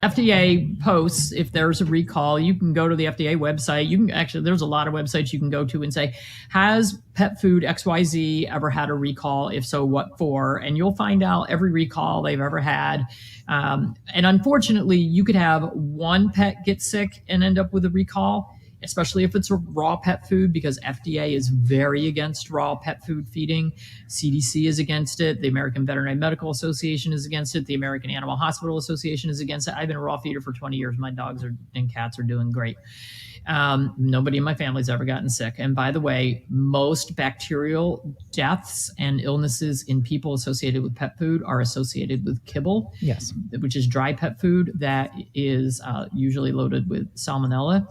FDA posts if there's a recall. You can go to the FDA website. You can actually, there's a lot of websites you can go to and say, has pet food XYZ ever had a recall? If so, what for? And you'll find out every recall they've ever had. And unfortunately, you could have one pet get sick and end up with a recall, especially if it's a raw pet food, because FDA is very against raw pet food feeding. CDC is against it. The American Veterinary Medical Association is against it. The American Animal Hospital Association is against it. I've been a raw feeder for 20 years. My dogs and cats are doing great. Nobody in my family's ever gotten sick. And by the way, most bacterial deaths and illnesses in people associated with pet food are associated with kibble, Yes. which is dry pet food that is usually loaded with salmonella.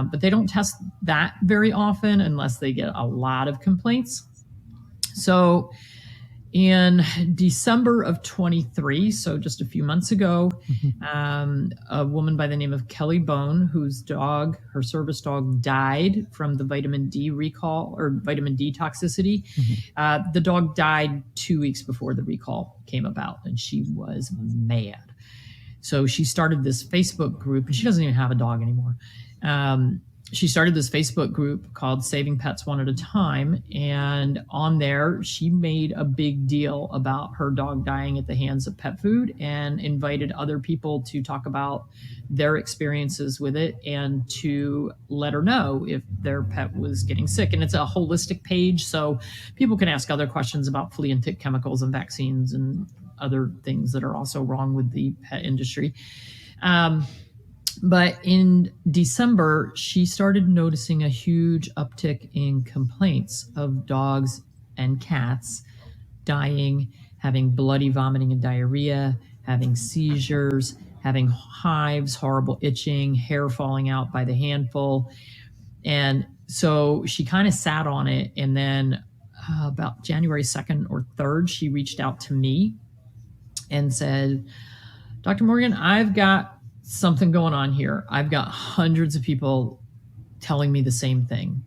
But they don't test that very often unless they get a lot of complaints. So in December of 23, so just a few months ago, a woman by the name of Kelly Bone, whose dog, her service dog, died from the vitamin D recall or vitamin D toxicity. The dog died 2 weeks before the recall came about, and she was mad. So she started this Facebook group, and she doesn't even have a dog anymore. She started this Facebook group called Saving Pets One at a Time. And on there, she made a big deal about her dog dying at the hands of pet food and invited other people to talk about their experiences with it and to let her know if their pet was getting sick. And it's a holistic page, so people can ask other questions about flea and tick chemicals and vaccines and other things that are also wrong with the pet industry. But in December, she started noticing a huge uptick in complaints of dogs and cats dying, having bloody vomiting and diarrhea, having seizures, having hives, horrible itching, hair falling out by the handful. And so she kind of sat on it. And then about January 2nd or 3rd, she reached out to me and said, Dr. Morgan, I've got something going on here. I've got hundreds of people telling me the same thing.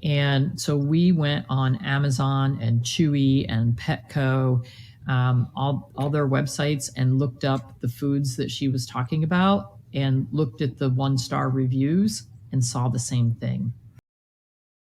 And so we went on Amazon and Chewy and Petco, all their websites, and looked up the foods that she was talking about and looked at the 1-star reviews and saw the same thing.